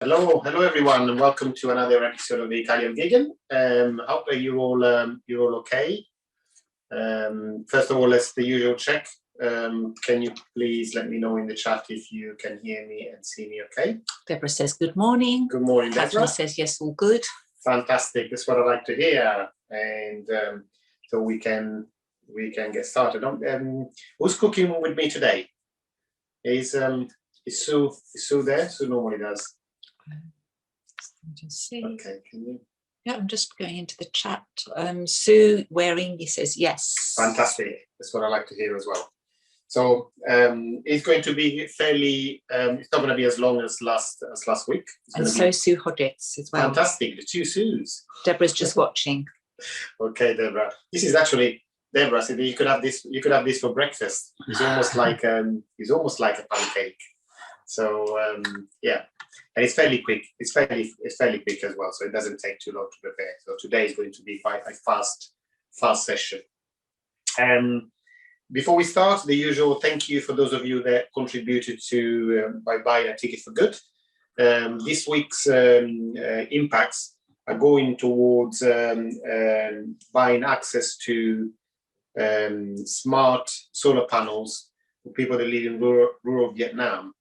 Hello everyone, and welcome to another episode of the Italian Vegan. Hope you're all okay. First of all, let's the usual check. Can you please let me know in the chat if you can hear me and see me okay? Deborah says good morning. Good morning, Deborah. Catherine says yes, all good. Fantastic. That's what I like to hear. And so we can get started. Who's cooking with me today? Is Sue there? Sue normally does. Just see. Okay, can you? Yeah, I'm just going into the chat. Sue Waring, he says yes. Fantastic. That's what I like to hear as well. So it's going to be fairly. It's not going to be as long as last week. And so Sue Hodgetts as well. Fantastic. The two Sues. Deborah's just watching. Okay, Deborah. This is actually Deborah said you could have this. You could have this for breakfast. It's almost like a pancake. So yeah. And it's fairly quick. It's fairly quick as well, so it doesn't take too long to prepare. So today is going to be quite a fast session. Before we start, the usual thank you for those of you that contributed to by buying a ticket for good. This week's impacts are going towards buying access to smart solar panels for people that live in rural Vietnam.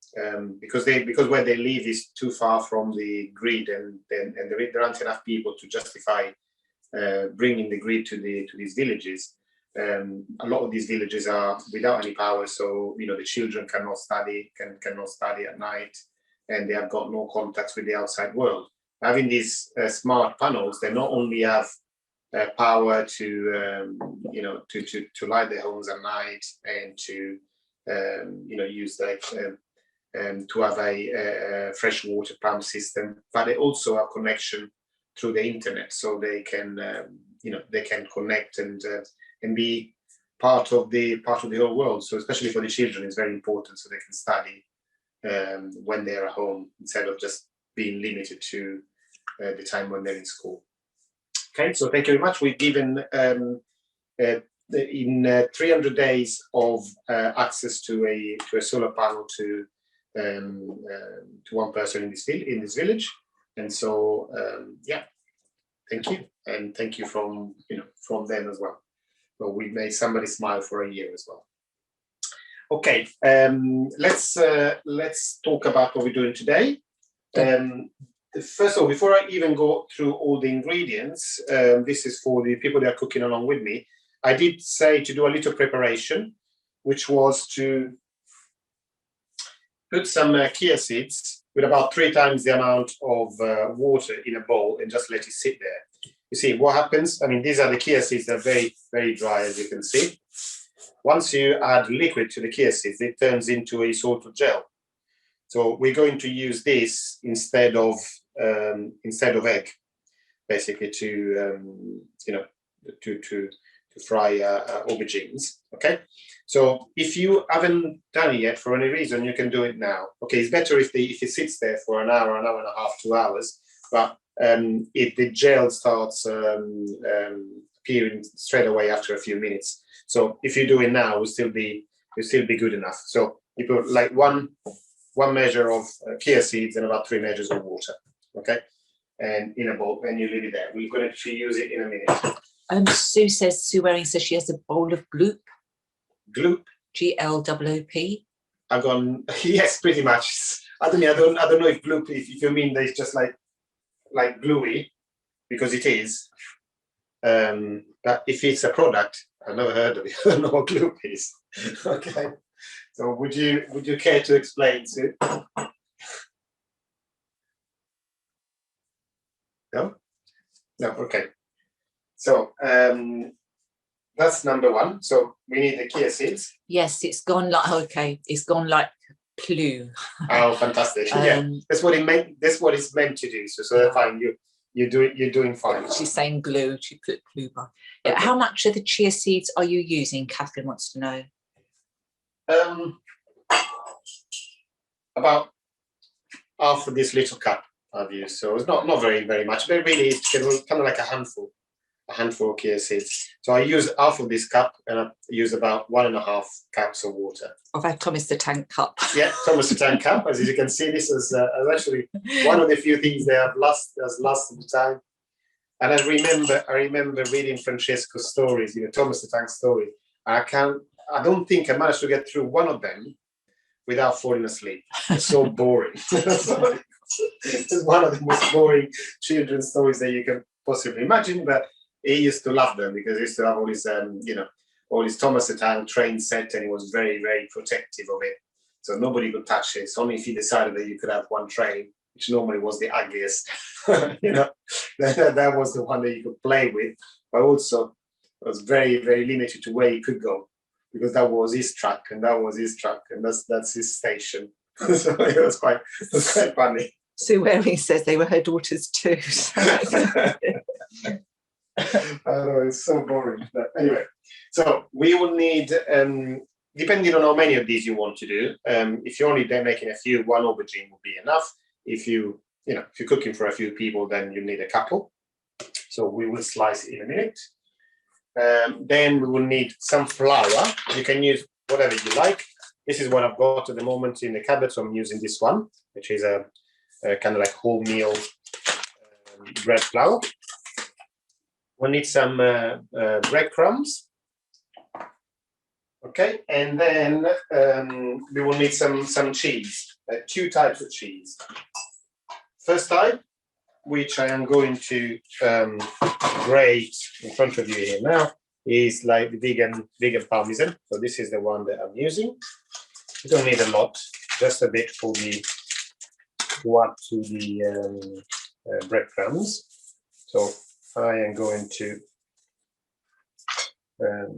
Because where they live is too far from the grid, and there aren't enough people to justify bringing the grid to these villages. A lot of these villages are without any power, so the children cannot study at night, and they have got no contacts with the outside world. Having these smart panels, they not only have power to light their homes at night and to use to have a fresh water pump system, but they also have connection through the internet, so they can connect and be part of the whole world. So especially for the children, it's very important, so they can study when they're at home instead of just being limited to the time when they're in school. Okay, so thank you very much. We've given in 300 days of access to a solar panel to one person in this village, and so yeah, thank you, and thank you from them as well. So we made somebody smile for a year as well. Okay, let's talk about what we're doing today. First of all, before I even go through all the ingredients, this is for the people that are cooking along with me. I did say to do a little preparation, which was to put some chia seeds with about 3 times the amount of water in a bowl and just let it sit there. You see what happens? I mean, these are the chia seeds. They're very, very dry, as you can see. Once you add liquid to the chia seeds, it turns into a sort of gel. So we're going to use this instead of egg, basically to fry aubergines. Okay. So if you haven't done it yet for any reason, you can do it now. Okay, it's better if it sits there for an hour and a half, 2 hours. But if the gel starts appearing straight away after a few minutes. So if you do it now, it'll still be good enough. So you put like one measure of chia seeds and about 3 measures of water. Okay, and in a bowl, and you leave it there. We're going to use it in a minute. Sue Waring says she has a bowl of gloop. Gloop. GLOOP. I've gone. Yes, pretty much. I don't know if gloop. If you mean that it's just like gluey, because it is. But if it's a product, I've never heard of it. I don't know what gloop is. Okay. So would you care to explain, Sue? No. Okay. So that's number 1. So we need the chia seeds. Yes, it's gone like plu. Oh, fantastic! Yeah, that's what it meant. That's what it's meant to do. So fine. You're doing fine. She's saying glue. She put glue by. Yeah. Okay. How much of the chia seeds are you using? Catherine wants to know. About half of this little cup I've used. So it's not very much, but really it's kind of like a handful. a handful of chia seeds. So I use half of this cup, and I use about 1.5 cups of water. Of our Thomas the Tank Cup. Yeah, Thomas the Tank Cup. As you can see, this is actually one of the few things that has lasted the time. And I remember reading Francesco's stories, Thomas the Tank story. I don't think I managed to get through one of them without falling asleep. It's so boring. It's one of the most boring children's stories that you can possibly imagine, but he used to love them because he used to have all his, all his Thomas the Tank train set, and he was very, very protective of it. So nobody could touch it. It's only if he decided that you could have one train, which normally was the ugliest, that was the one that you could play with. But also, it was very, very limited to where you could go, because that was his track, and that was his track, and that's his station. So it was quite funny. Sue Waring says they were her daughters too. So. I know, it's so boring. But anyway, so we will need, depending on how many of these you want to do, if you're only making a few, one aubergine will be enough. If you're cooking for a few people, then you need a couple. So we will slice it in a minute. Then we will need some flour. You can use whatever you like. This is what I've got at the moment in the cupboard, so I'm using this one, which is a kind of like wholemeal bread flour. We'll need some breadcrumbs. Okay, and then we will need some cheese, 2 types of cheese. First type, which I am going to grate in front of you here now, is like the vegan Parmesan. So this is the one that I'm using. You don't need a lot, just a bit for to add to the breadcrumbs. So I am going to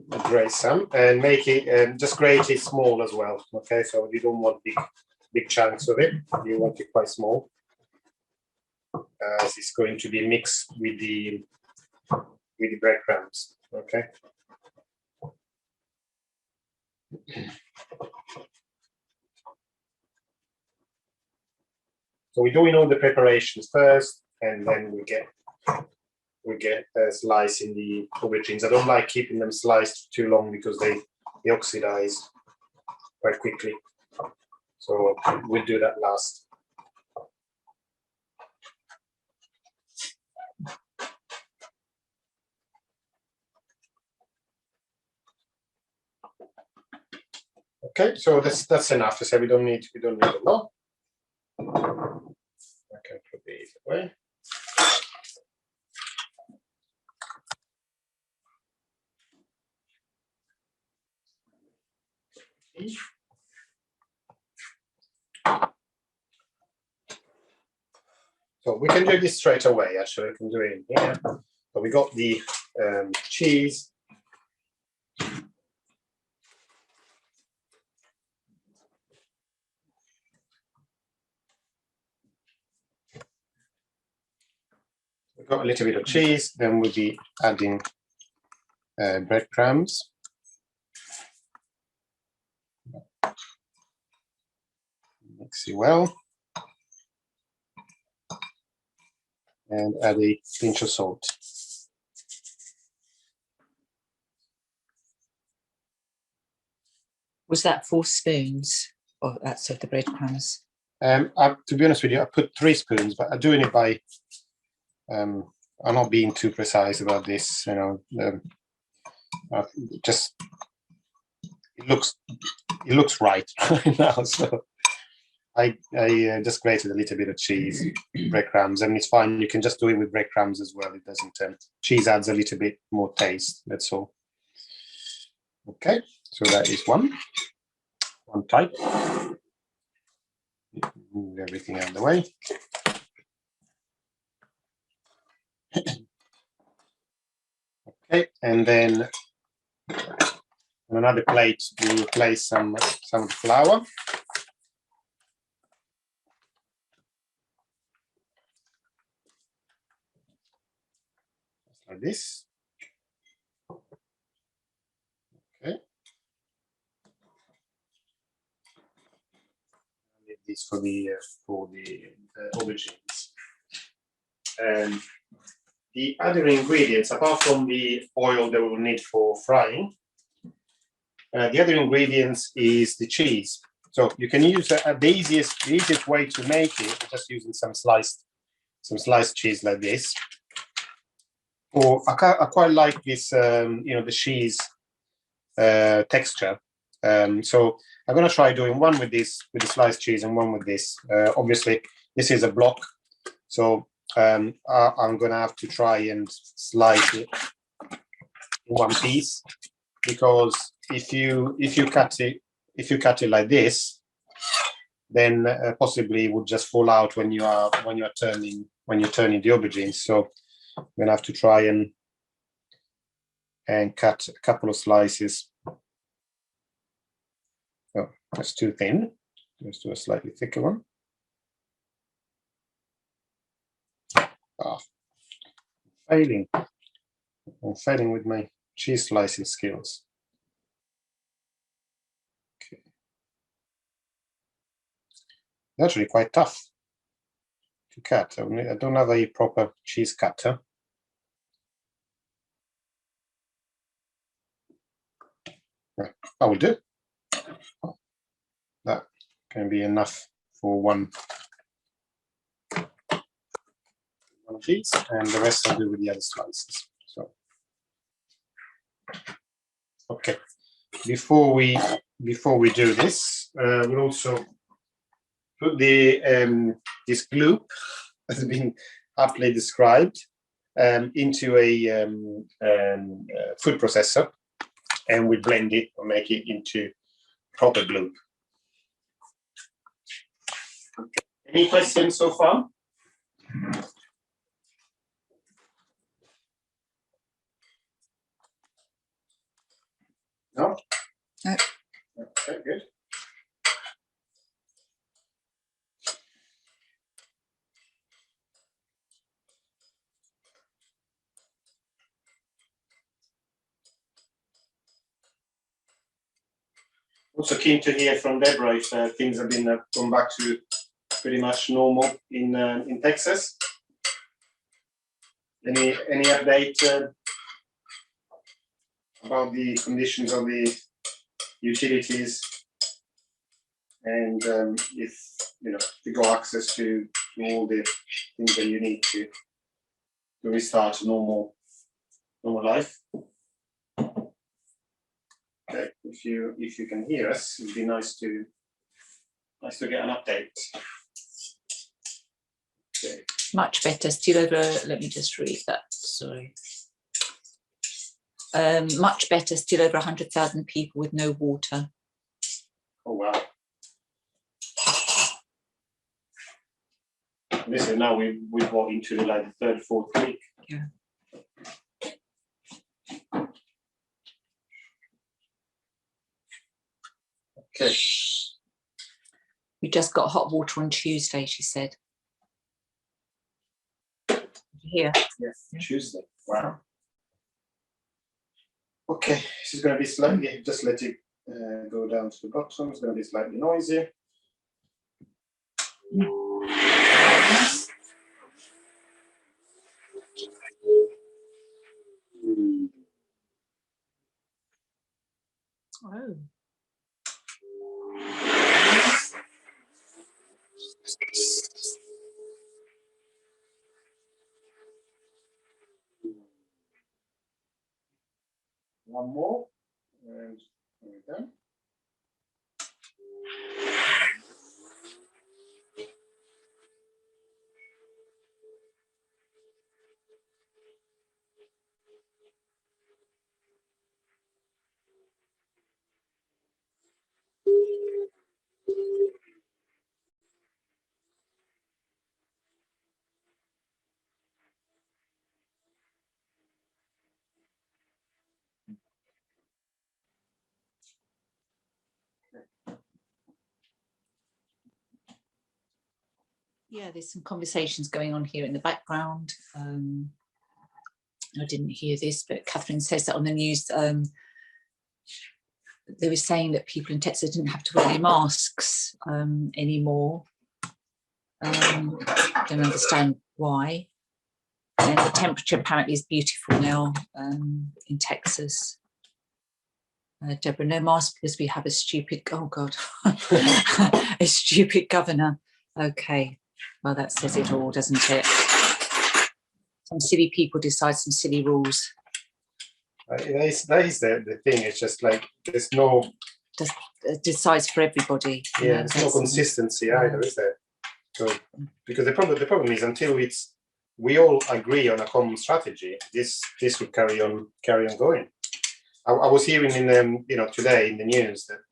grate some and make it, just grate it small as well. Okay, so you don't want big chunks of it. You want it quite small, as it's going to be mixed with the breadcrumbs. Okay. So we're doing all the preparations first, and then we get slicing the aubergines. I don't like keeping them sliced too long because they oxidize quite quickly. So we'll do that last. Okay, so that's enough. To say we don't need a lot. I can put these away. So we can do this straight away. Actually, I can do it in here. So we got the cheese. We've got a little bit of cheese. Then we'll be adding breadcrumbs. Mix it well. And add a pinch of salt. Was that 4 spoons of the breadcrumbs? To be honest with you, I put 3 spoons, but I'm doing it by. I'm not being too precise about this. Just it looks right right now. So I just grated a little bit of cheese, breadcrumbs, and it's fine. You can just do it with breadcrumbs as well. It doesn't. Cheese adds a little bit more taste. That's all. Okay, so that is one type. Move everything out of the way. Okay, and then on another plate we will place some flour. Like this. Okay. I need this for the aubergines. And the other ingredients, apart from the oil that we'll need for frying, the other ingredients is the cheese. So you can use the easiest way to make it, just using some sliced cheese like this. Or I quite like this, the cheese texture. So I'm going to try doing one with this, with the sliced cheese, and one with this. Obviously, this is a block, so I'm going to have to try and slice it in one piece, because if you cut it like this, then possibly it would just fall out when you're turning the aubergines. So I'm going to have to try and cut a couple of slices. Oh, that's too thin. Let's do a slightly thicker one. I'm failing with my cheese slicing skills. Okay. It's actually quite tough to cut. I don't have a proper cheese cutter. I will do. That can be enough for one of these, and the rest I'll do with the other slices. So, okay. Before we do this, we'll also put the this gloop that has been aptly described into a food processor, and we blend it or make it into proper gloop. Any questions so far? No? No. Okay, good. Also keen to hear from Deborah if things have been gone back to pretty much normal in Texas. Any update about the conditions of the utilities, and if you got access to all the things that you need to restart normal life? Okay, if you can hear us, it'd be nice to get an update. Okay. Much better. Still over. Let me just read that. Sorry. Much better. Still over 100,000 people with no water. Oh wow! This is now we've got into the third, fourth week. Yeah. Okay. We just got hot water on Tuesday, she said. Here. Yes, Tuesday. Wow. Okay, this is going to be slightly, just let it go down to the bottom. It's going to be slightly noisy. Oh. One more, and we're done. Yeah, there's some conversations going on here in the background. I didn't hear this, but Catherine says that on the news. They were saying that people in Texas didn't have to wear their masks anymore. Don't understand why. And the temperature apparently is beautiful now in Texas. Deborah, no mask because we have a stupid, oh God, a stupid governor. Okay, well, that says it all, doesn't it? Some silly people decide some silly rules. That is the thing. It's just like there's no decides for everybody. Yeah, there's no consistency either, is there? So because the problem is until we all agree on a common strategy, this would carry on going. I was hearing in today in the news that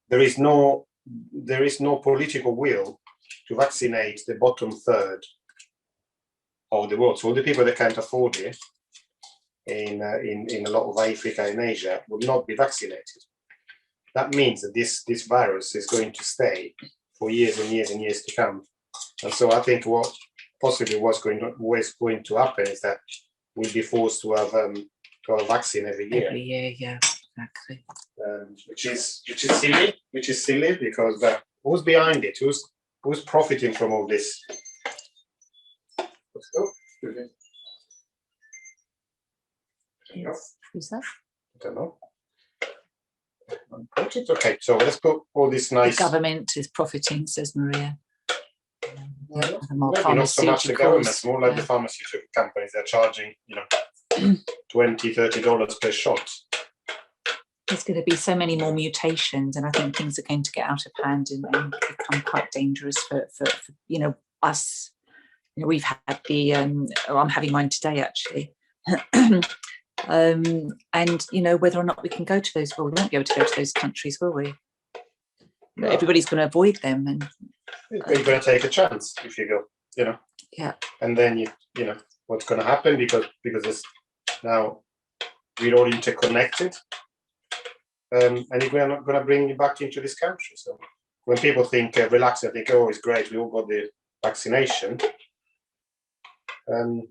there is no political will to vaccinate the bottom third of the world. So all the people that can't afford it in a lot of Africa and Asia will not be vaccinated. That means that this virus is going to stay for years and years and years to come. And so I think what possibly was going to happen is that we'll be forced to have a vaccine every year. Every year, yeah, exactly. Which is silly because who's behind it? Who's profiting from all this? Yes. Who's that? I don't know. Okay, so let's put all this nice. The government is profiting, says Maria. Maybe not so much the government, more like the pharmaceutical companies. They're charging, $20, $30 per shot. There's going to be so many more mutations, and I think things are going to get out of hand and become quite dangerous for us. We've had I'm having mine today actually. And whether or not we can go to those, well, we won't be able to go to those countries, will we? No. Everybody's going to avoid them, and you're going to take a chance if you go, Yeah. And then you know what's going to happen because it's now we're all interconnected, and we're not going to bring you back into this country. So when people think relaxing, I think, oh, it's great, we all got the vaccination. And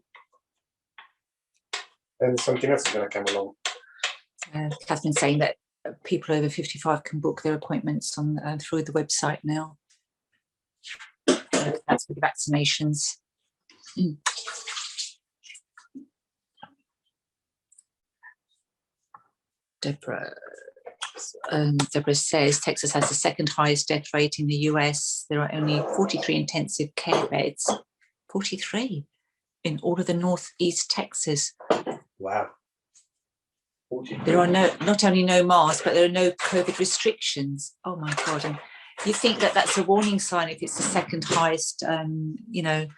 something else is going to come along. Catherine's saying that people over 55 can book their appointments on through the website now. That's for the vaccinations. Deborah says Texas has the second highest death rate in the US. There are only 43 intensive care beds. 43 in all of the northeast Texas. Wow. There are not only no masks, but there are no COVID restrictions. Oh my God. And you think that that's a warning sign if it's the second highest, did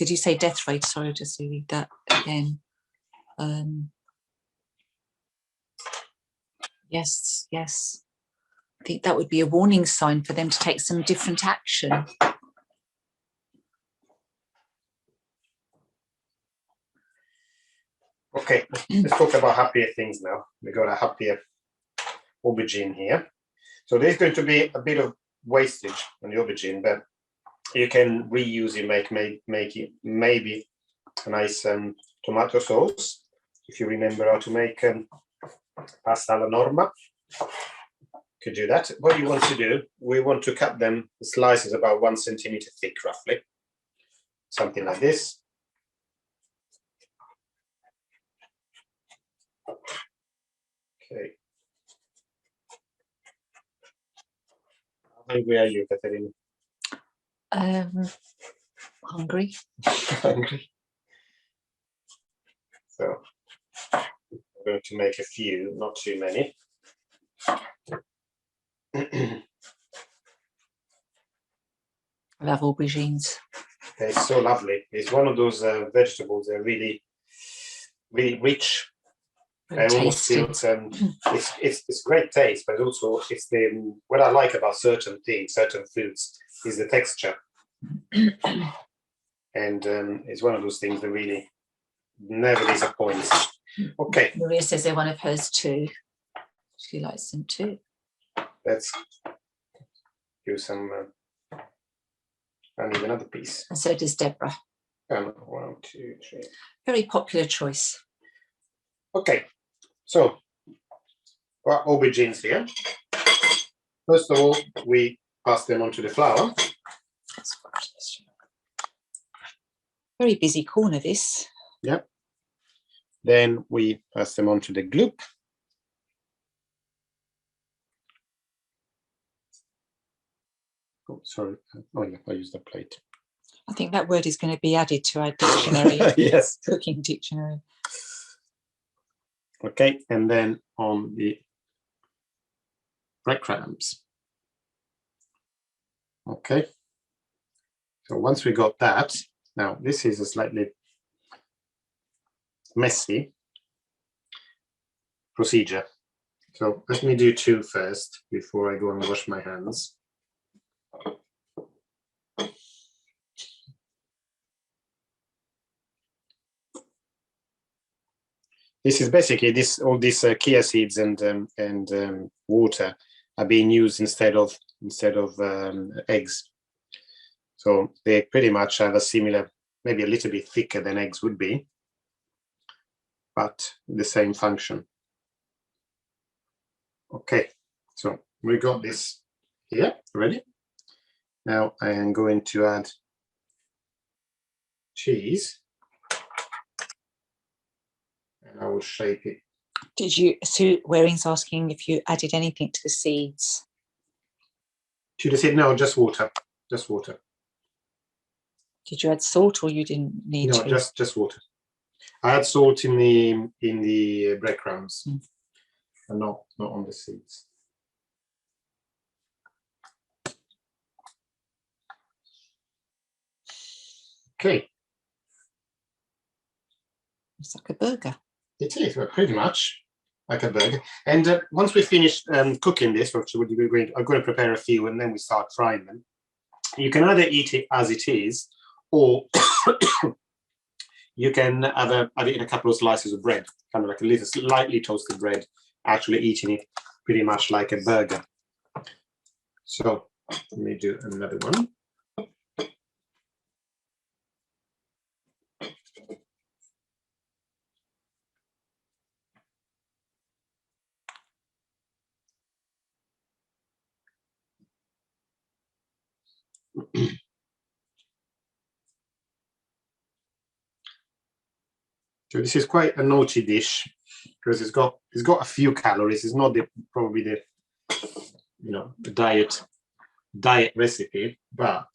you say death rate? Sorry, just to read that again. Yes. I think that would be a warning sign for them to take some different action. Okay, let's talk about happier things now. We've got a happier aubergine here. So there's going to be a bit of wastage on the aubergine, but you can reuse it, make it maybe a nice tomato sauce. If you remember how to make pasta alla norma, could do that. What you want to do, we want to cut them slices about 1 centimeter thick, roughly. Something like this. Okay. How hungry are you, Catherine? Hungry. Hungry. So I'm going to make a few, not too many. I love aubergines. They're so lovely. It's one of those vegetables. They're really, really rich. I almost feel it's great taste, but also it's what I like about certain foods is the texture, and it's one of those things that really never disappoints. Okay. Maria says they're one of hers too. She likes them too. Let's do some. I need another piece. And so does Deborah. 1, 2, 3. Very popular choice. Okay, so our aubergines here. First of all, we pass them onto the flour. Very busy corner, this. Yep. Then we pass them on to the gloop. Oh, sorry. Oh, yeah, I used the plate. I think that word is going to be added to our dictionary. Yes. Cooking dictionary. Okay, and then on the breadcrumbs. Okay. So once we got that, now this is a slightly messy procedure. So let me do 2 first before I go and wash my hands. This is basically all these chia seeds and water are being used instead of eggs. So they pretty much have a similar, maybe a little bit thicker than eggs would be, but the same function. Okay, so we got this here ready. Now I am going to add cheese. And I will shape it. Did you, Sue Waring's asking if you added anything to the seeds? To the seed? No, just water. Just water. Did you add salt or you didn't need to? No, just water. I add salt in the breadcrumbs, and not on the seeds. Okay. It's like a burger. It is pretty much like a burger. And once we finish cooking this, which I'm going to prepare a few, and then we start frying them. You can either eat it as it is, or you can have it in a couple of slices of bread, kind of like a little slightly toasted bread, actually eating it pretty much like a burger. So let me do another one. So this is quite a naughty dish because it's got a few calories. It's not probably the diet recipe, but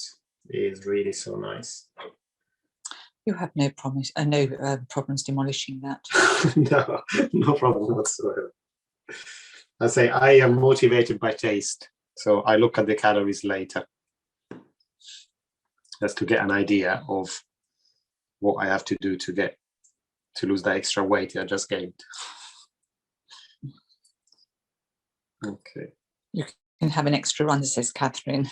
it is really so nice. You have no problems demolishing that. No problem whatsoever. I say I am motivated by taste, so I look at the calories later, just to get an idea of what I have to do to lose that extra weight I just gained. Okay. You can have an extra run, says Catherine.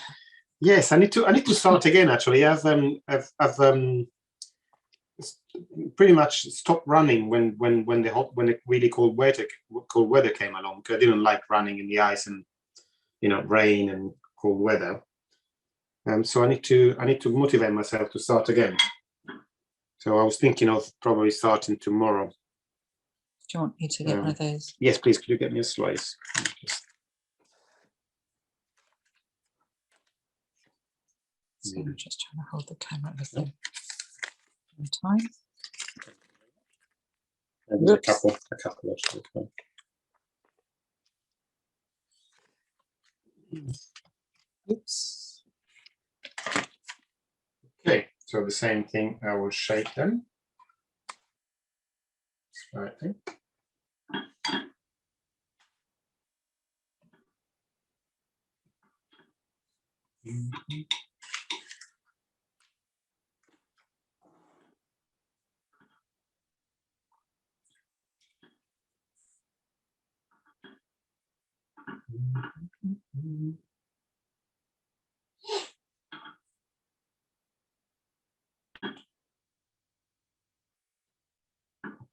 Yes, I need to start again. Actually, I've pretty much stopped running when the really cold weather came along. I didn't like running in the ice and rain and cold weather. So I need to motivate myself to start again. So I was thinking of probably starting tomorrow. Do you want me to get one of those? Yes, please. Could you get me a slice? So I'm just trying to hold the camera at the same time. And a couple actually. Oops. Okay, so the same thing. I will shape them slightly.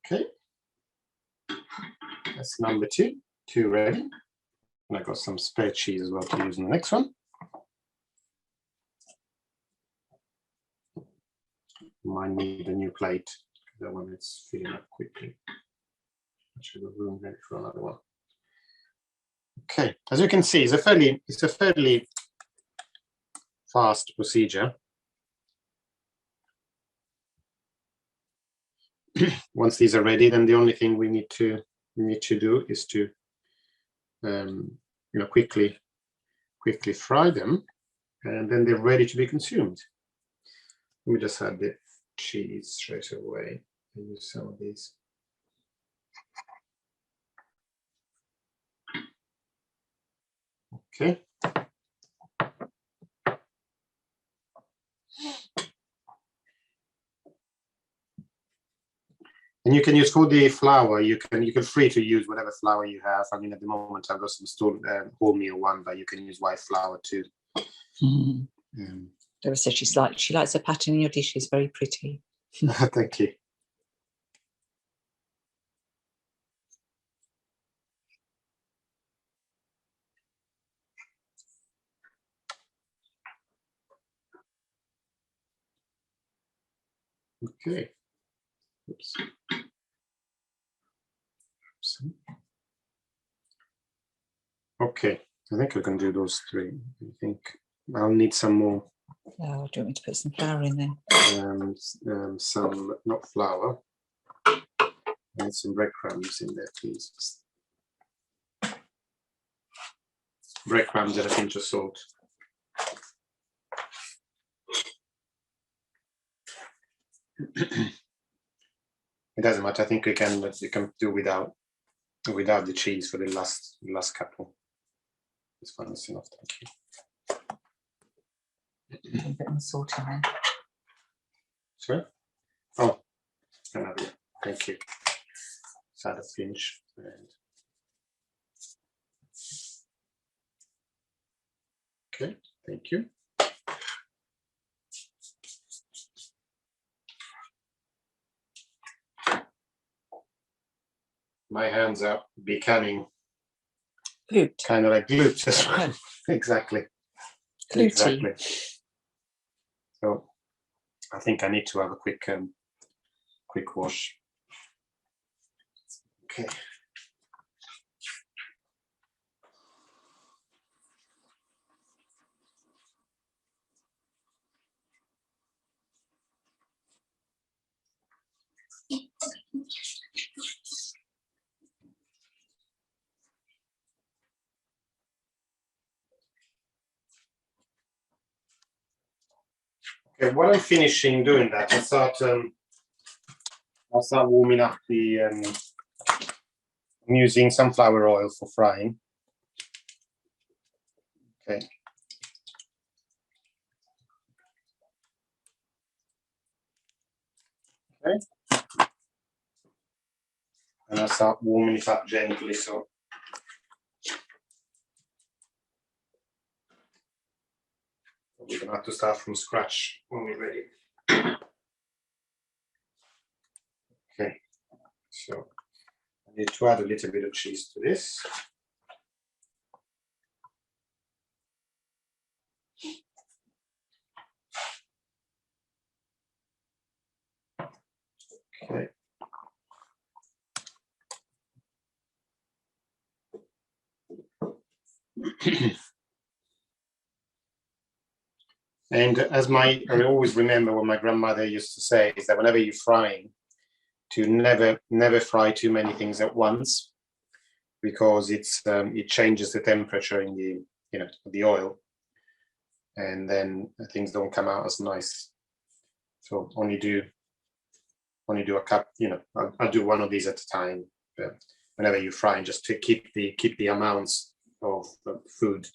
Okay, that's number 2. 2 ready. And I got some spare cheese as well to use in the next one. Might need a new plate. That one is filling up quickly. I should have room ready for another one. Okay, as you can see, it's a fairly fast procedure. once these are ready, then the only thing we need to do is to quickly fry them, and then they're ready to be consumed. Let me just add the cheese straight away and use some of these. Okay. And you can use for the flour, you can free to use whatever flour you have. I mean, at the moment I've got some wholemeal one, but you can use white flour too. Dora says she likes the pattern in your dish. It's very pretty. Thank you. Okay. Oops. Okay, I think I can do those three. I think I'll need some more. Oh, do you want me to put some flour in there? Some, not flour, and some breadcrumbs in there, please. Breadcrumbs and a pinch of salt. It doesn't matter. I think you can do without the cheese for the last couple. It's fine. It's enough. Thank you. A bit more salt in there. Sorry? Oh, thank you. Let's add a pinch. Okay, thank you. My hands are becoming Glute. kind of like glutes as well. Exactly. Gluty. Exactly. So I think I need to have a quick wash. Okay. Okay, while I'm finishing doing that, I'll start warming up the. I'm using sunflower oil for frying. Okay. Okay. And I'll start warming it up gently, so. We're gonna have to start from scratch when we're ready. Okay, so I need to add a little bit of cheese to this. Okay. And I always remember what my grandmother used to say is that whenever you're frying, to never fry too many things at once, because it changes the temperature in the oil, and then things don't come out as nice. So only do a cup. I'll do one of these at a time. But whenever you're frying, just to keep the amounts of food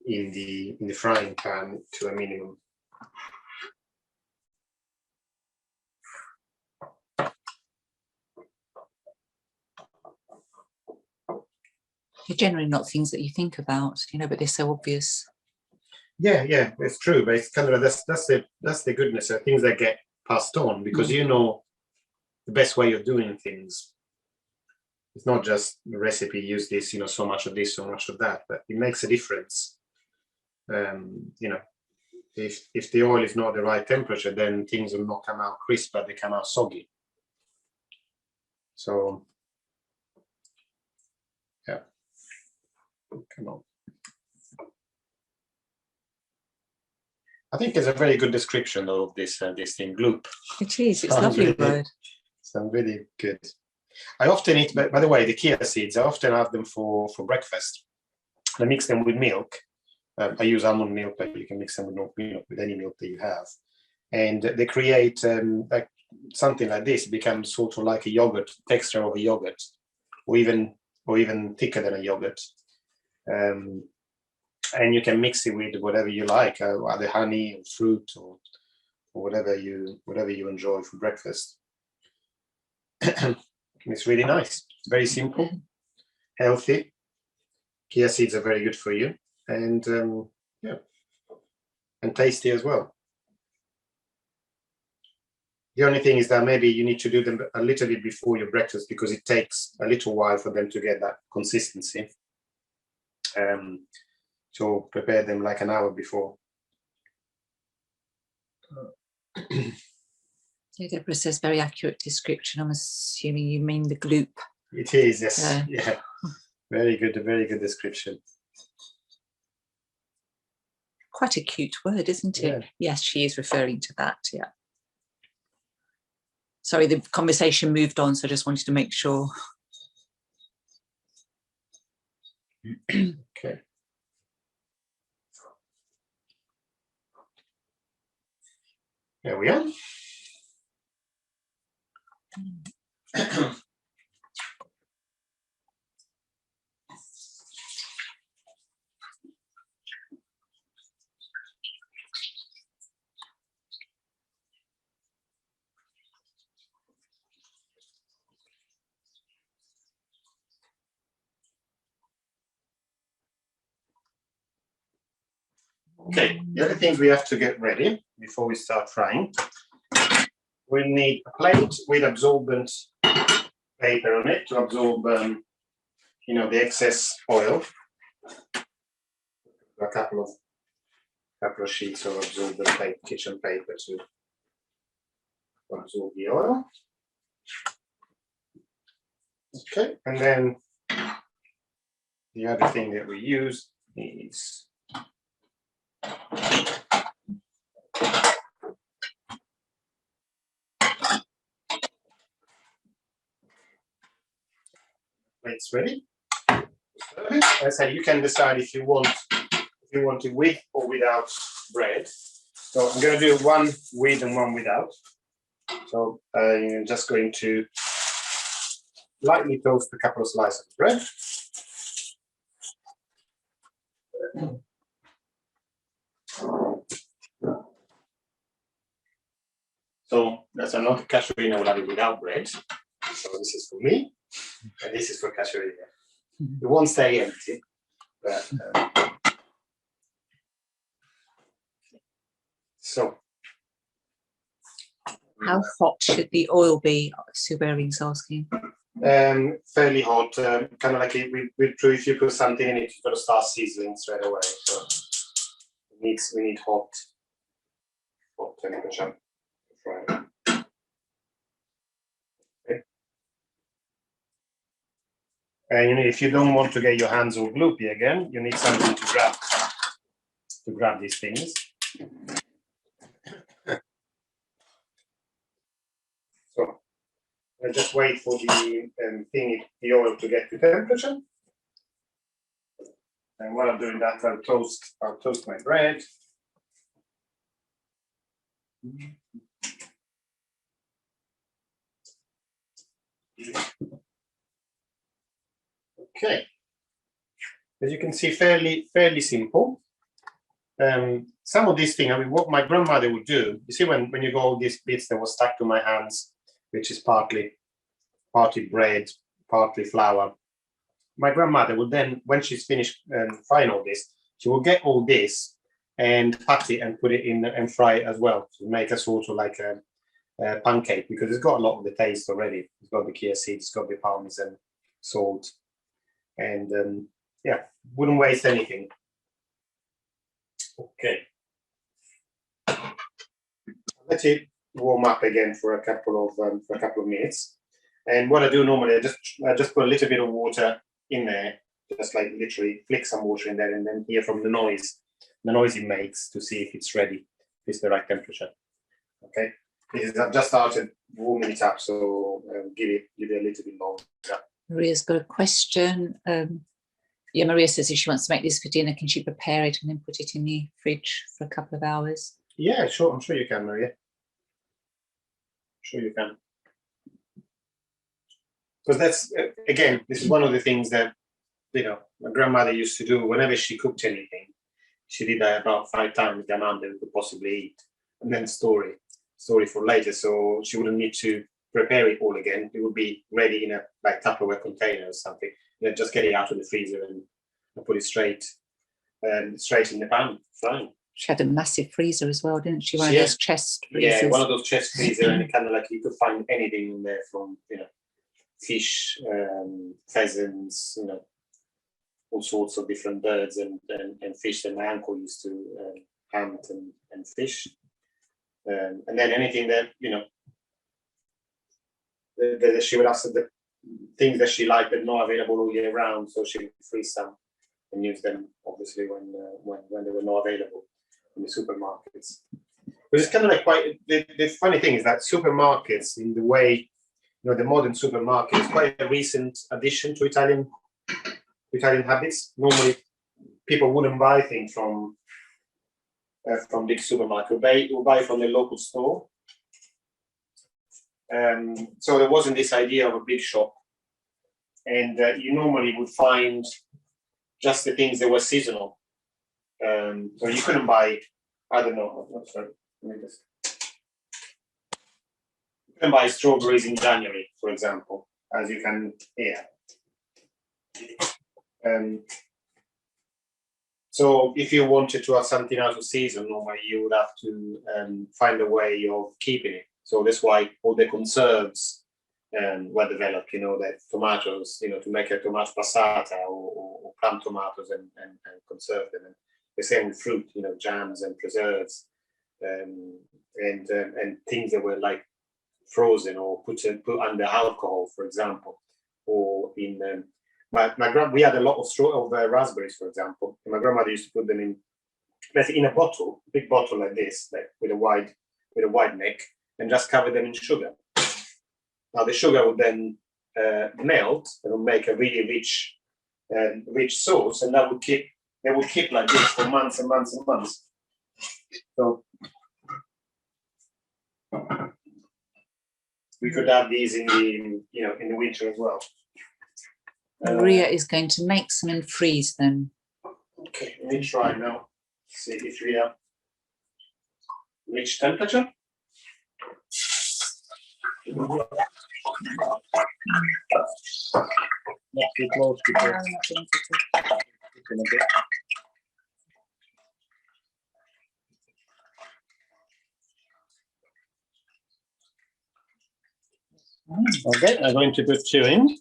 in the frying pan to a minimum. They're generally not things that you think about, but they're so obvious. Yeah, it's true, but it's kind of that's the goodness of things that get passed on, because the best way of doing things. It's not just the recipe, use this, so much of this, so much of that, but it makes a difference. If the oil is not the right temperature, then things will not come out crisp, but they come out soggy. So, yeah. Come on. I think it's a very good description of this thing, gloop. It is. It's a lovely word. Sounds really good. I often eat, by the way, the chia seeds. I often have them for breakfast. I mix them with milk. I use almond milk, but you can mix them with any milk that you have, and they create like something like this. It becomes sort of like a yogurt, texture of a yogurt, or even thicker than a yogurt. And you can mix it with whatever you like, either honey or fruit or whatever you enjoy for breakfast. It's really nice. It's very simple, healthy. Chia seeds are very good for you, and and tasty as well. The only thing is that maybe you need to do them a little bit before your breakfast because it takes a little while for them to get that consistency. So prepare them like an hour before. Yeah, Deborah says very accurate description. I'm assuming you mean the gloop. It is, yes. Yeah. Very good description. Quite a cute word, isn't it? Yeah. Yes, she is referring to that, yeah. Sorry, the conversation moved on, so I just wanted to make sure. Okay. There we are. Okay, the other things we have to get ready before we start frying. We need a plate with absorbent paper on it to absorb, the excess oil. A couple of sheets of absorbent kitchen paper to absorb the oil. Okay, and then the other thing that we use is plates ready. As I said, you can decide if you want it with or without bread. So I'm going to do one with and one without. So I'm just going to lightly toast a couple of slices of bread. So that's another cashew will have it without bread. So this is for me, and this is for cashew. It won't stay empty. But, so. How hot should the oil be? Sue Bearing's asking. Fairly hot, kind of like if you put something in it, you've got to start sizzling straight away. So we need hot temperature. Okay. And if you don't want to get your hands all gloopy again, you need something to grab these things. So I just wait for the oil to get to temperature. And while I'm doing that, I'll toast my bread. Okay. As you can see, fairly simple. Some of these things, what my grandmother would do, you see when you got all these bits that were stuck to my hands, which is partly bread, partly flour. My grandmother would then, when she's finished frying all this, she will get all this and pat it and put it in and fry it as well to make a sort of like a pancake, because it's got a lot of the taste already. It's got the chia seeds, it's got the Parmesan, salt, and wouldn't waste anything. Okay, let it warm up again for a couple of minutes. And what I do normally, I just put a little bit of water in there, just like literally flick some water in there, and then hear from the noise it makes to see if it's ready. it's the right temperature. Okay, I've just started warming it up, so give it a little bit longer. Maria's got a question. Yeah, Maria says if she wants to make this for dinner, can she prepare it and then put it in the fridge for a couple of hours? Yeah, sure. I'm sure you can, Maria. Sure you can. Because that's, again, this is one of the things that, my grandmother used to do whenever she cooked anything. She did that about 5 times the amount that we could possibly eat, and then store it for later. So she wouldn't need to prepare it all again. It would be ready in a Tupperware container or something. Then just get it out of the freezer and put it straight in the pan, frying. She had a massive freezer as well, didn't she? One of those chest freezers. Yeah, one of those chest freezers, and kind of like you could find anything in there from, fish, pheasants, all sorts of different birds and fish that my uncle used to hunt and fish. And then anything that, that she would ask the things that she liked but not available all year round, so she would freeze some and use them, obviously, when they were not available in the supermarkets. But it's kind of like the funny thing is that supermarkets, in the way, the modern supermarket is quite a recent addition to Italian habits. Normally, people wouldn't buy things from big supermarket. They will buy from the local store. So there wasn't this idea of a big shop, and you normally would find just the things that were seasonal. So you couldn't buy, I don't know. Sorry, let me just. You can buy strawberries in January, for example, as you can here. So if you wanted to have something out of season, normally you would have to find a way of keeping it. So that's why all the conserves were developed, that tomatoes, to make a tomato passata or plum tomatoes and conserve them. And the same with fruit, jams and preserves and things that were like frozen or put under alcohol, for example, or in we had a lot of raspberries, for example. And my grandmother used to put them in a bottle, big bottle like this, like with a wide neck, and just cover them in sugar. Now the sugar would then melt and would make a really rich sauce, and they would keep like this for months and months and months. So we could have these in the winter as well. Maria is going to make some and freeze them. Okay, let me try now. See if we have reach temperature. Not too close because okay, I'm going to put 2 in.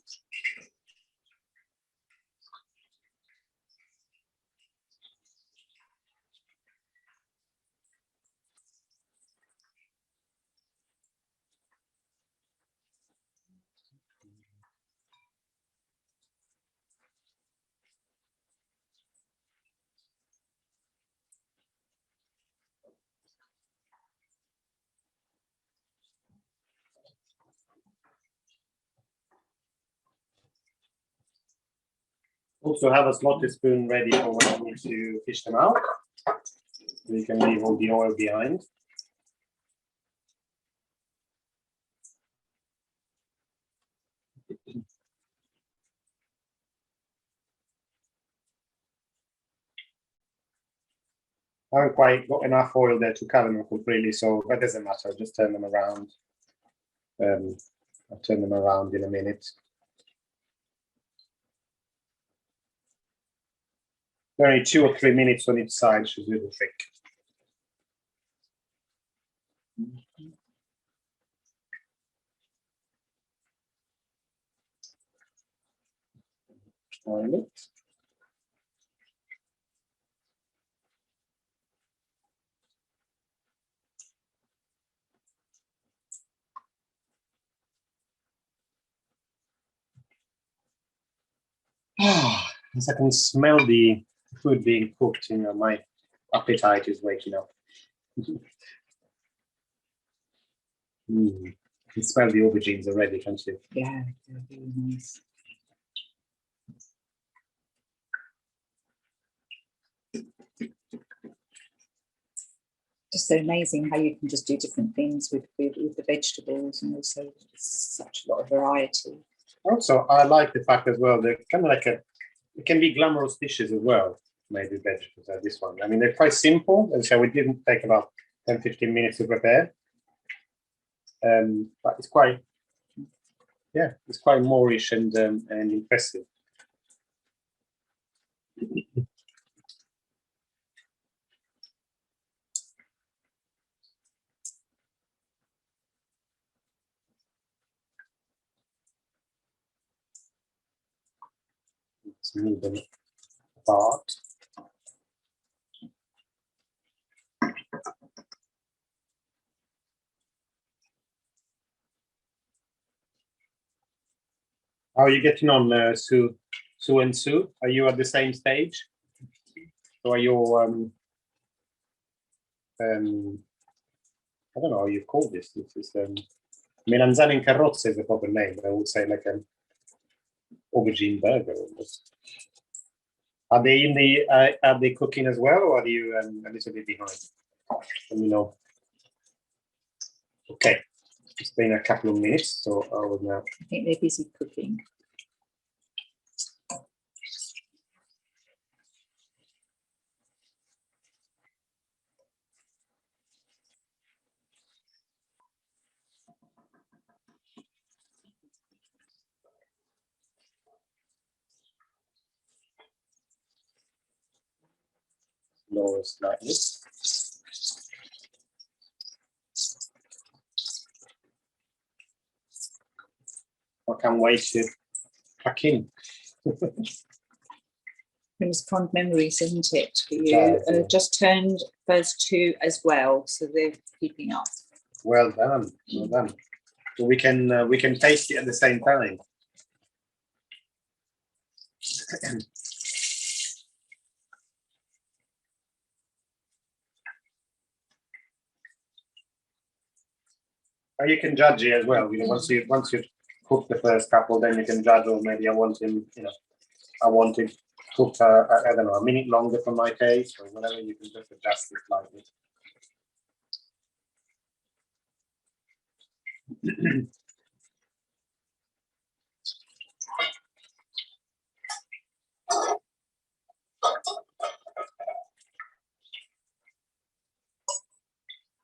Also have a slotted spoon ready for when I need to fish them out. So you can leave all the oil behind. I haven't quite got enough oil there to cover them completely, so that doesn't matter. I'll just turn them around. I'll turn them around in a minute. Only 2 or 3 minutes on each side should do the trick. Toilet. As I can smell the food being cooked, my appetite is waking up. You smell the aubergines already, can't you? Yeah, they're really nice. Just so amazing how you can just do different things with the vegetables, and also such a lot of variety. Also, I like the fact as well, they're kind of like it can be glamorous dishes as well, made with vegetables like this one. I mean, they're quite simple, and so we didn't take about 10-15 minutes to prepare. But it's quite, yeah, it's quite Moorish and impressive. Let's move them apart. How are you getting on, Sue and Sue? Are you at the same stage? Or are you, I don't know how you call this. This is Melanzane and Carrozza is the proper name. I would say like an aubergine burger almost. Are they in the? Are they cooking as well, or are you a little bit behind? Let me know. Okay, it's been a couple of minutes, so I will now. I think they're busy cooking. Lower slightly. I can't wait to pack in. Brings fond memories, isn't it, for you? Yeah. Just turned first two as well, so they're keeping up. Well done, well done. So we can taste it at the same time. You can judge it as well. You know, once you cook the first couple, then you can judge. Or maybe I want him. You know, I want it cooked. I don't know, a minute longer for my taste, or whatever. You can just adjust it slightly.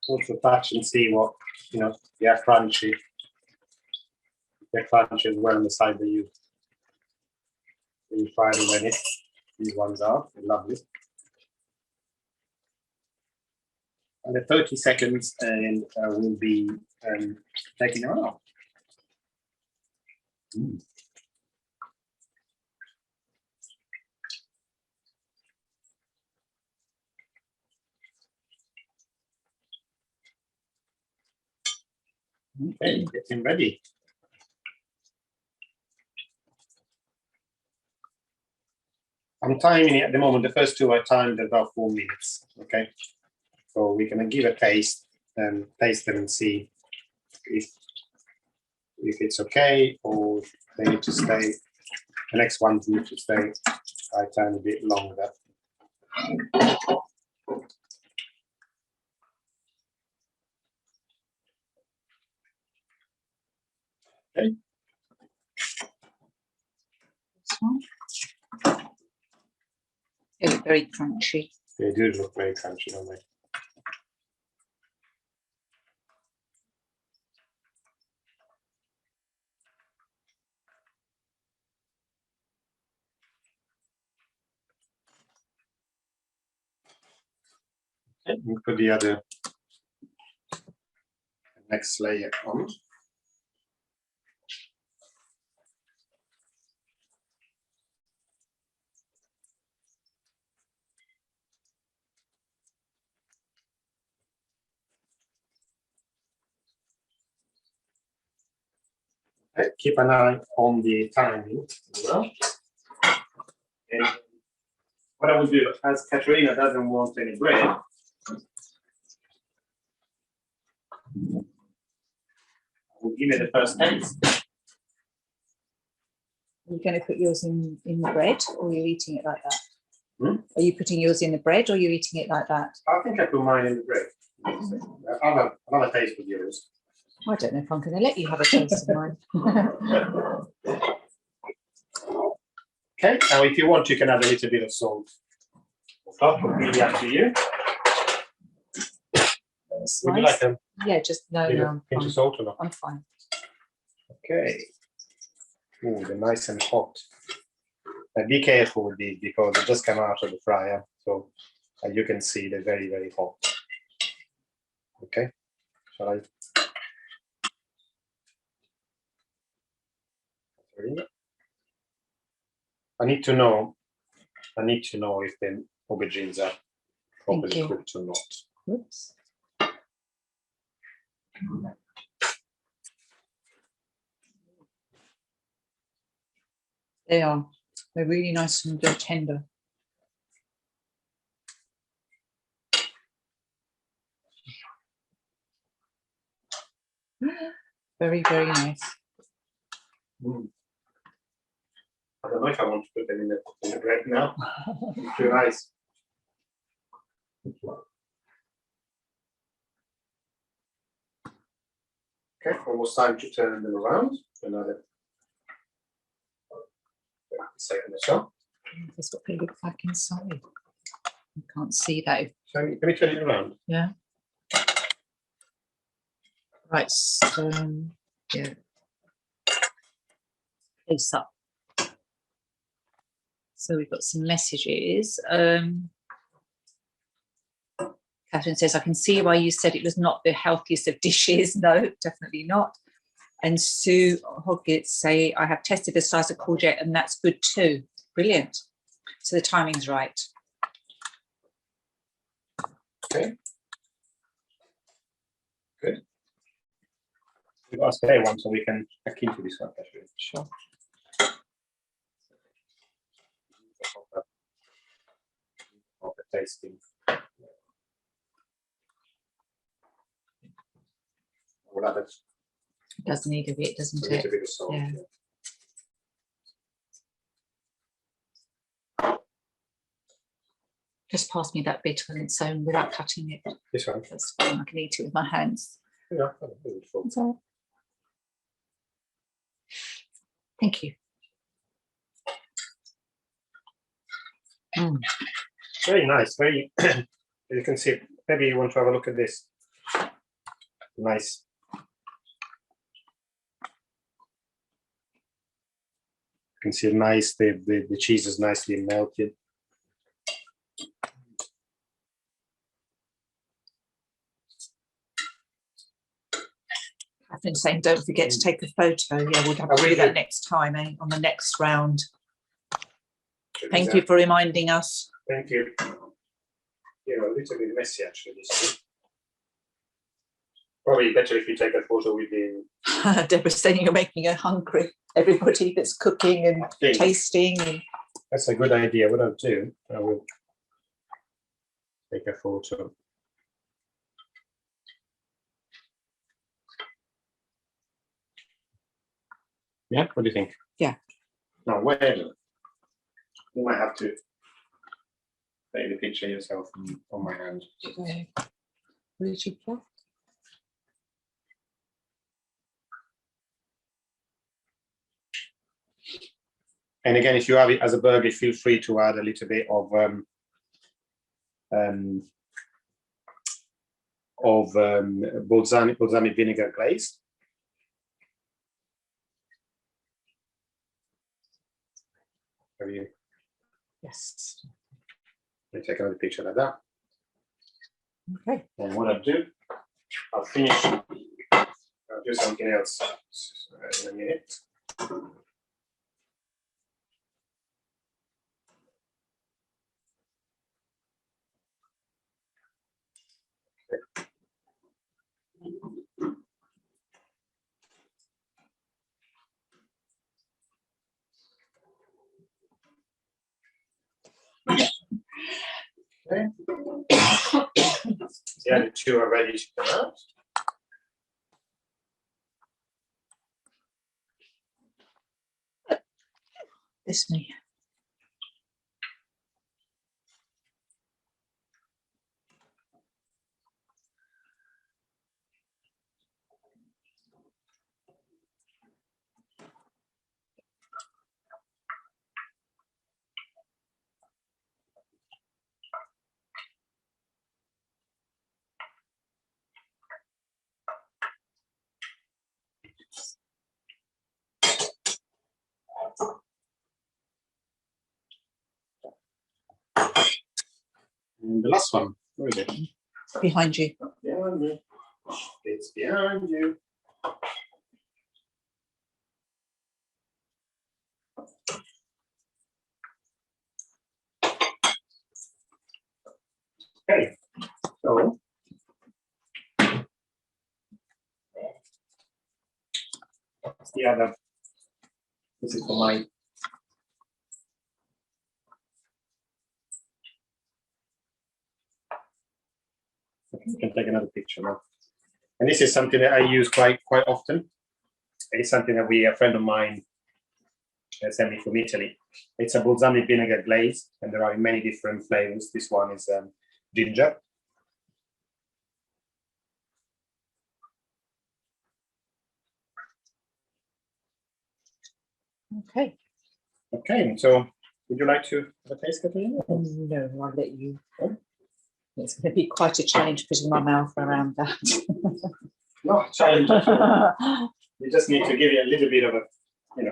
Also touch and see what they're crunchy. They're crunchy as well on the side that you fried already. These ones are lovely. And the 30 seconds, and we'll be taking them out. Okay, getting ready. I'm timing it at the moment. The first two I timed about 4 minutes. Okay, so we're gonna give a taste and taste them and see if it's okay or they need to stay. The next ones need to stay. I time a bit longer. Okay. This one. They look very crunchy. They do look very crunchy, don't they? Okay, we'll put the next layer on. Okay, keep an eye on the timing as well. And what I will do, as Katerina doesn't want any bread, give it the first taste. Are you going to put yours in the bread, or are you eating it like that? Hmm? Are you putting yours in the bread, or are you eating it like that? I think I put mine in the bread. I'll have a taste with yours. I don't know if I'm going to let you have a taste of mine. Okay, now if you want, you can add a little bit of salt. Top, completely up to you. Would you like them? Yeah, just no, I'm into fine. salt or not? I'm fine. Okay. Oh, they're nice and hot. Be careful with these because they just come out of the fryer. So as you can see, they're very, very hot. Okay. Shall I? I need to know if the aubergines are properly cooked or not. Oops. They are. They're really nice and they're tender. Very, very nice. Mm. I don't know if I want to put them in the bread now. Too nice. Okay, almost time to turn them around. Another second or so. That's what they look like inside. You can't see that. Can we turn it around? Yeah. Right. So, yeah. Close up. So we've got some messages. Catherine says, I can see why you said it was not the healthiest of dishes. No, definitely not. And Sue Hoggett say, I have tested the slice of courgette and that's good too. Brilliant. So the timing's right. Okay. Good. We've got a spare one so we can hack into this one actually. Sure. Of the tasting. We'll add it. It does need a bit, doesn't A it? little bit of salt. Yeah. Just pass me that bit on its own without cutting it. This one? That's fine. I can eat it with my hands. Yeah. So, thank you. Very nice. Very. You can see. Maybe you want to have a look at this. Nice. You can see nice. The cheese is nicely melted. I've been saying, don't forget to take a photo. Yeah, we'll have to do that next time, on the next round. Thank you for reminding us. Thank you. You know, a little bit messy actually. This probably better if you take a photo with the. Deborah's saying you're making her hungry. Everybody that's cooking and tasting. And... That's a good idea. What I'll do, I will take a photo. Yeah, what do you think? Yeah. Now, where you might have to take the picture yourself on my hand. Okay. What did you put? And again, if you have it as a burger, feel free to add a little bit of balsamic vinegar glaze. Have you? Yes. Let me take another picture like that. Okay. And what I'll do, I'll finish. I'll do something else in a minute. Okay. Yeah, the two are ready to come out. It's me. And the last one, where is it? Behind you. Behind you. It's behind you. Okay, so what's the other? This is for my. You can take another picture now. And this is something that I use quite often. It's something that a friend of mine sent me from Italy. It's a balsamic vinegar glaze, and there are many different flavors. This one is ginger. Okay. Okay, so would you like to have a taste, Katerina? No, I'll let you. It's going to be quite a challenge putting my mouth around that. Not a challenge at all. You just need to give it a little bit of a,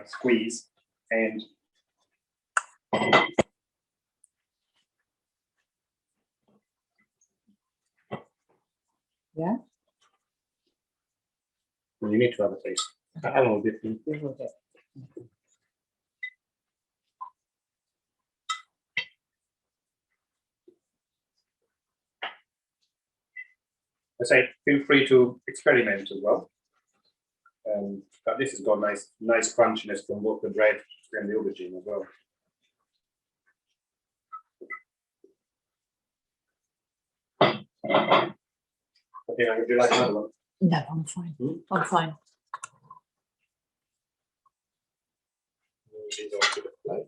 squeeze, and Yeah. you need to have a taste. A little bit. I say feel free to experiment as well. But this has got nice crunchiness from both the bread and the aubergine as well. Okay, would you like another one? No, I'm fine. I'm fine. These onto the plate.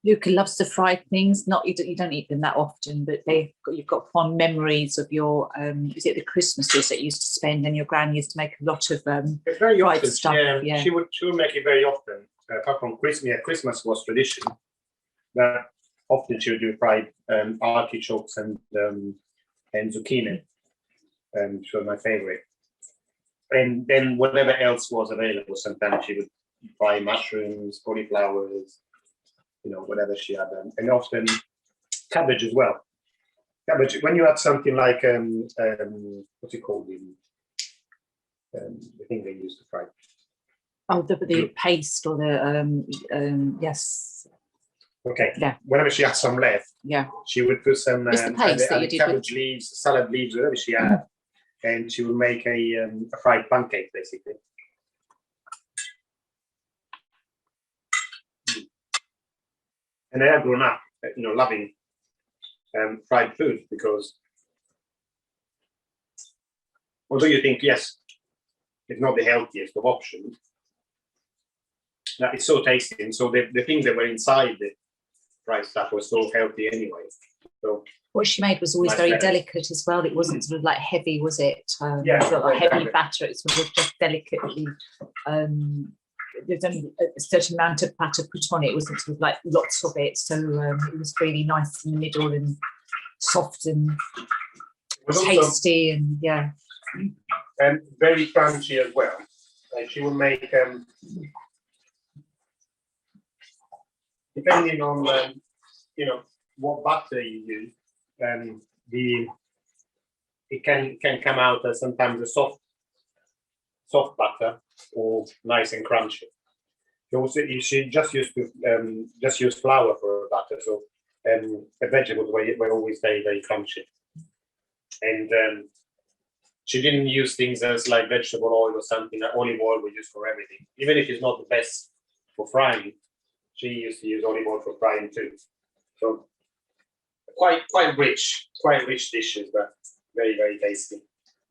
Luca loves the fried things. Not you don't eat them that often, but you've got fond memories of your is it the Christmases that you used to spend, and your gran used to make a lot of it's very fried often, stuff. Yeah. She would make it very often. Apart from Christmas, Christmas was tradition. But often she would do fried artichokes and zucchini, which were my favorite. And then whatever else was available, sometimes she would fry mushrooms, cauliflowers, whatever she had, and often cabbage as well. Cabbage, when you add something like what's it called, the thing they use to fry. Oh, the paste or the yes. Okay. Yeah. Whenever she had some left, yeah, she would put some it's the paste that you did cabbage leaves, salad leaves, whatever she had, and she would make a fried pancake basically. And I have grown up, loving fried food, because although you think, yes, it's not the healthiest of options, it's so tasty. And so the things that were inside the fried stuff were so healthy anyway. So what she made was always very delicate as well. It wasn't sort of like heavy, was it? Yeah, sort of like heavy batter. It sort of just delicately. There's only a certain amount of batter put on it. It wasn't sort of like lots of it. So it was really nice in the middle and soft and tasty, and yeah. And very crunchy as well. Like she will make, depending on what butter you use, it can come out as sometimes a soft butter or nice and crunchy. She just used to use flour for butter, so the vegetables were always very, very crunchy. And she didn't use things as like vegetable oil or something. Like olive oil we use for everything, even if it's not the best for frying. She used to use olive oil for frying too. So quite rich dishes, but very, very tasty.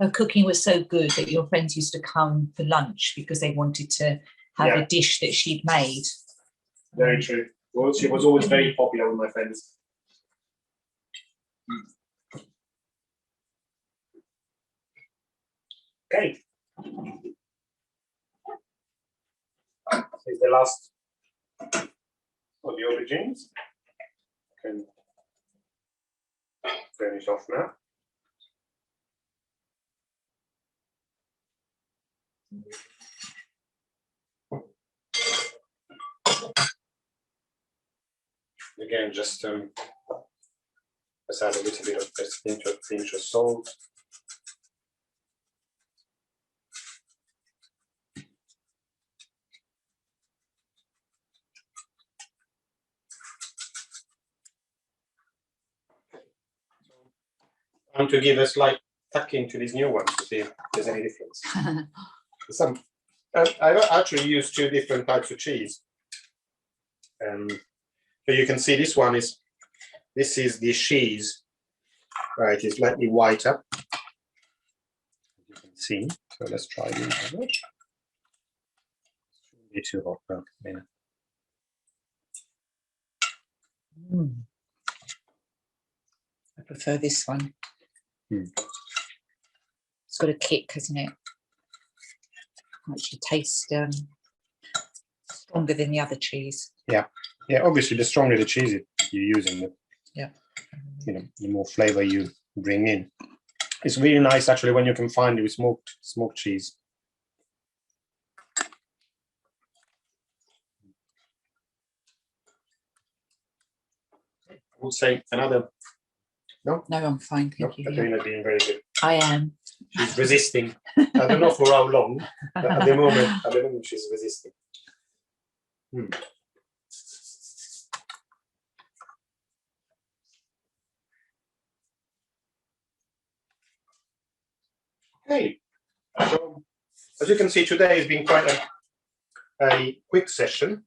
Her cooking was so good that your friends used to come for lunch because they wanted to have a dish that she'd made. Very true. Well, she was always very popular with my friends. Okay. This is the last of the aubergines. Can finish off now. Again, just let's add a little bit of pinch of salt. I'm to give a slight tuck into these new ones to see if there's any difference. I actually use 2 different types of cheese. So you can see this is the sheese, right? It's slightly whiter. You can see. So let's try this. It shouldn't be too hot now. I prefer this one. It's got a kick, hasn't it? Actually tastes stronger than the other cheese. Yeah, obviously the stronger the cheese you're using, the more flavor you bring in. It's really nice actually when you can find it with smoked cheese. I would say another. No, I'm fine, thank you. Katrina's being very good. I am. She's resisting. I don't know for how long, but at the moment she's resisting. Okay, so as you can see, today has been quite a quick session.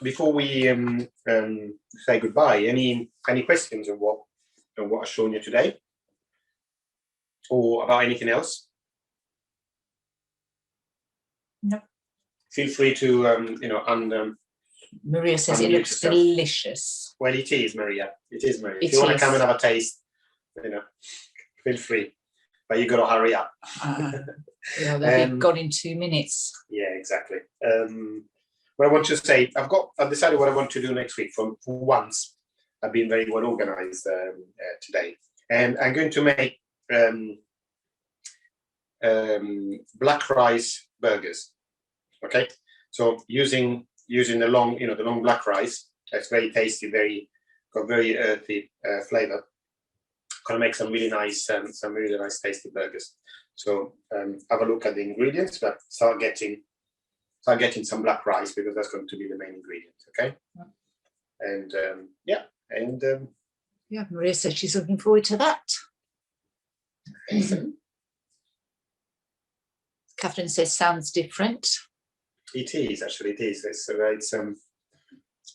Before we say goodbye, any questions on what I've shown you today, or about anything else? No. Feel free to Maria says it looks delicious. Well, it is, Maria. It is, Maria. If you want to come and have a taste, feel free. But you got to hurry up. They'll be gone in 2 minutes. Yeah, exactly. What I want to say, I've decided what I want to do next week. For once, I've been very well organized today, and I'm going to make black rice burgers. Okay, so using the long black rice, that's very tasty, got very earthy flavor. Gonna make some really nice tasty burgers. So have a look at the ingredients, but start getting some black rice because that's going to be the main ingredient. Okay, and Maria said she's looking forward to that. Catherine says sounds different. It is actually. It is. It's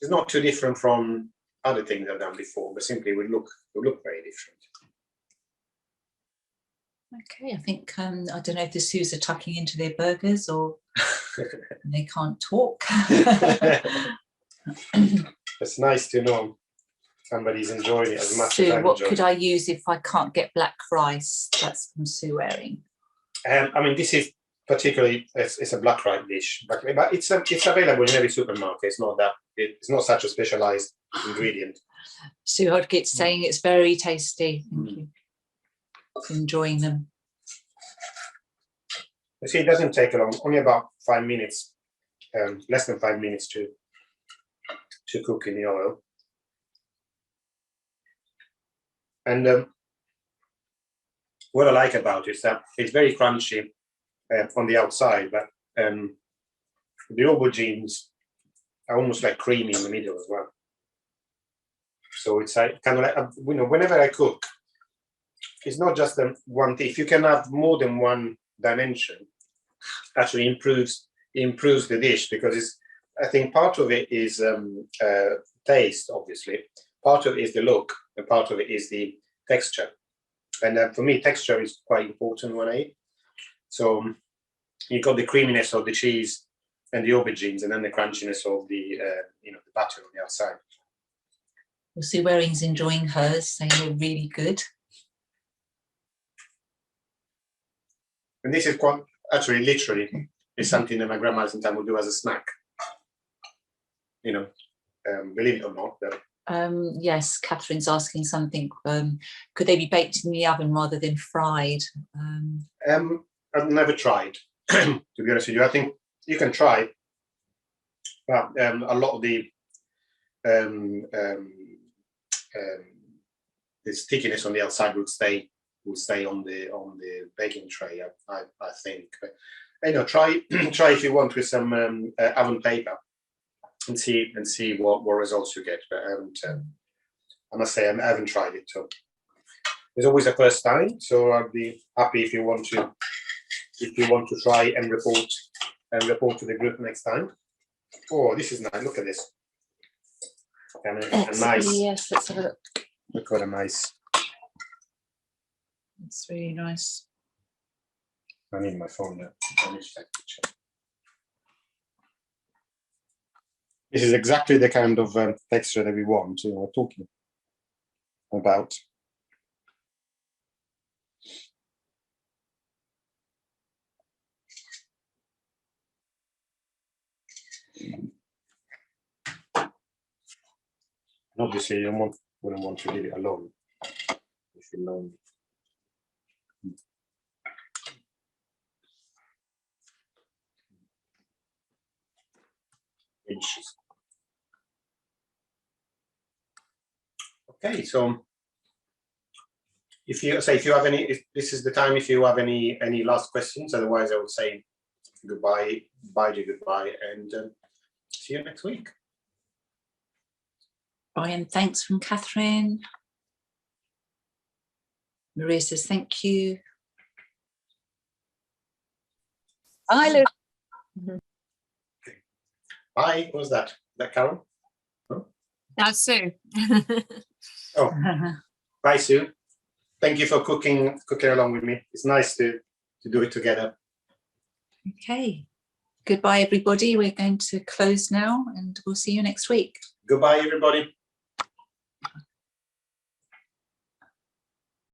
not too different from other things I've done before, but simply we look very different. Okay, I think I don't know if the Sues are tucking into their burgers or they can't talk. It's nice to know somebody's enjoying it as much as I'm what enjoying could I use if I can't get black rice? That's from Sue Waring. I mean, this is particularly it's a black rice dish, but it's available in every supermarket. It's not such a specialized ingredient. Sue Hodgett's saying it's very tasty. Thank you. Enjoying them. You see, it doesn't take long. Only about 5 minutes, less than 5 minutes to cook in the oil. And what I like about it is that it's very crunchy on the outside, but the aubergines are almost like creamy in the middle as well. So it's kind of like whenever I cook, it's not just one thing. If you can have more than one dimension, actually improves the dish, because I think part of it is taste, obviously. Part of it is the look, and part of it is the texture. And for me, texture is quite important when I eat. So you got the creaminess of the cheese and the aubergines, and then the crunchiness of the the butter on the outside. Well, Sue Waring's enjoying hers, saying they're really good. And this is quite, actually, literally, is something that my grandma sometimes would do as a snack. Believe it or not. But Yes, Catherine's asking something. Could they be baked in the oven rather than fried? I've never tried, to be honest with you. I think you can try, but a lot of the stickiness on the outside will stay on the baking tray. I think. But, try if you want with some oven paper and see what results you get. But I must say I haven't tried it. So there's always a first time. So I'd be happy if you want to try and report to the group next time. Oh, this is nice. Look at this. A nice. Yes, let's have a look. Look what a nice. It's really nice. I need my phone now. I need to take a picture. This is exactly the kind of texture that we want. We're talking about. Obviously, you wouldn't want to leave it alone if you're lonely. Okay, so if you have any, this is the time if you have any last questions. Otherwise, I would say goodbye, goodbye, and see you next week. Brian, thanks from Catherine. Maria says thank you. Hi, Lou. Bye. Who's that? Is that Carol? Oh. That's Sue. Oh, bye, Sue. Thank you for cooking along with me. It's nice to do it together. Okay. Goodbye, everybody. We're going to close now, and we'll see you next week. Goodbye, everybody.